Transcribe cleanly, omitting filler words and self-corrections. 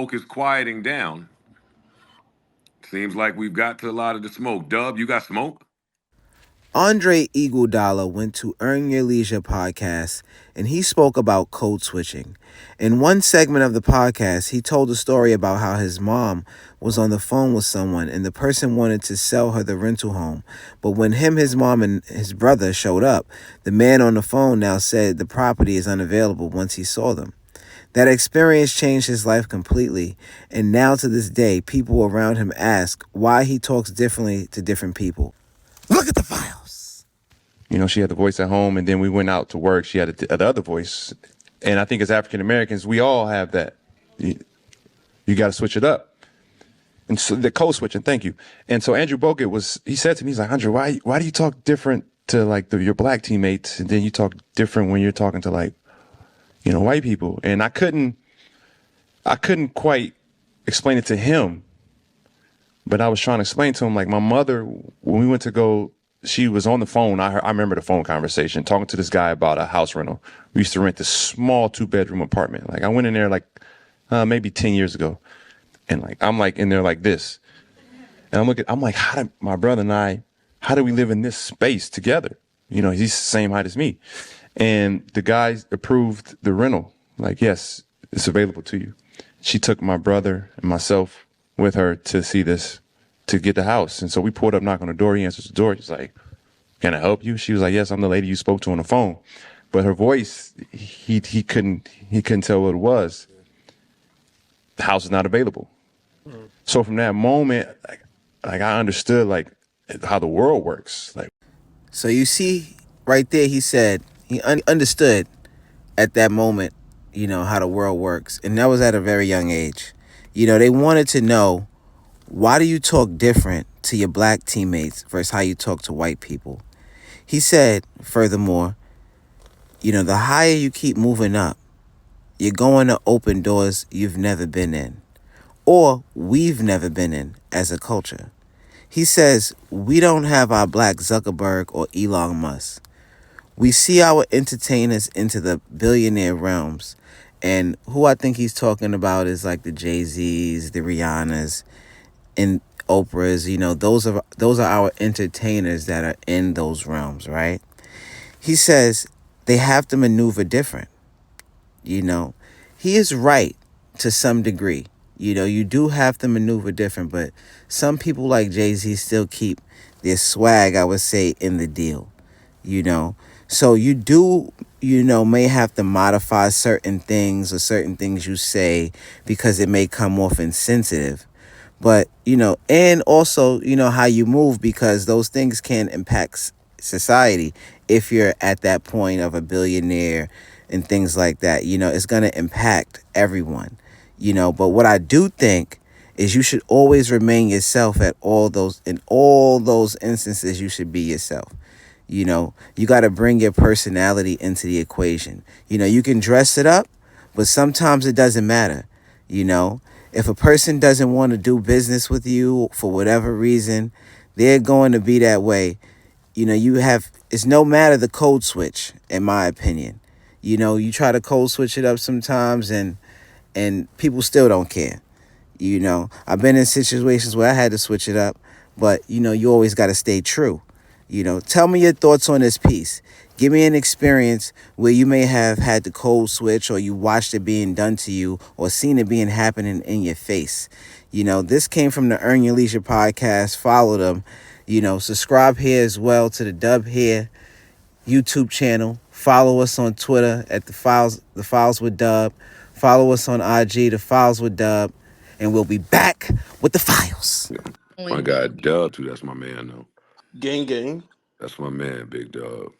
smoke is quieting down. Seems like we've got to a lot of the smoke. Dub, you got smoke? Andre IGUODALA went to Earn Your Leisure podcast and he spoke about code switching. In one segment of the podcast, he told a story about how his mom was on the phone with someone and the person wanted to sell her the rental home. But when his mom, and his brother showed up, the man on the phone now said the property is unavailable once he saw them. That experience changed his life completely, and now to this day, people around him ask why he talks differently to different people. Look at the files. You know, she had the voice at home, and then we went out to work. She had the other voice. And I think as African Americans, we all have that. You got to switch it up. And so the code switching, thank you. And so Andrew Bogut he said to me, he's like, Andrew, why do you talk different to like your black teammates? And then you talk different when you're talking to like, you know, white people. And I couldn't quite explain it to him. But I was trying to explain to him, like, my mother, when we went to go, she was on the phone. I remember the phone conversation, talking to this guy about a house rental. We used to rent this small 2-bedroom apartment. Like, I went in there like maybe 10 years ago. And like, I'm like in there like this. And I'm like, my brother and I, how do we live in this space together? You know, he's the same height as me. And the guy approved the rental. Like, yes, it's available to you. She took my brother and myself with her to see this, to get the house. And so we pulled up, knock on the door. He answers the door. He's like, can I help you? She was like, yes, I'm the lady you spoke to on the phone. But her voice, he couldn't tell what it was. The house is not available. So from that moment, like I understood like how the world works. Like, so you see right there, he said he understood at that moment, you know, how the world works. And that was at a very young age. You know, they wanted to know, why do you talk different to your black teammates versus how you talk to white people? He said, furthermore, you know, the higher you keep moving up, you're going to open doors you've never been in, or we've never been in as a culture. He says, we don't have our black Zuckerberg or Elon Musk. We see our entertainers into the billionaire realms. And who I think he's talking about is like the Jay-Z's, the Rihannas, and Oprah's. You know, those are our entertainers that are in those realms, right? He says they have to maneuver different. You know, he is right to some degree. You know, you do have to maneuver different, but some people like Jay-Z still keep their swag, I would say, in the deal. You know, so you do, you know, may have to modify certain things or certain things you say because it may come off insensitive. But, you know, and also, you know, how you move, because those things can impact society. If you're at that point of a billionaire and things like that, you know, it's going to impact everyone, you know. But what I do think is you should always remain yourself in all those instances. You should be yourself. You know, you got to bring your personality into the equation. You know, you can dress it up, but sometimes it doesn't matter. You know, if a person doesn't want to do business with you for whatever reason, they're going to be that way. You know, it's no matter the code switch, in my opinion. You know, you try to code switch it up sometimes and people still don't care. You know, I've been in situations where I had to switch it up, but, you know, you always got to stay true. You know, tell me your thoughts on this piece. Give me an experience where you may have had the code switch, or you watched it being done to you, or seen it being happening in your face. You know, this came from the Earn Your Leisure podcast. Follow them. You know, subscribe here as well to the Dub Here YouTube channel. Follow us on Twitter at the Files with Dub. Follow us on IG, the Files with Dub. And we'll be back with the files. My guy Dub, too. That's my man, though. Gang, gang. That's my man, Big Dub.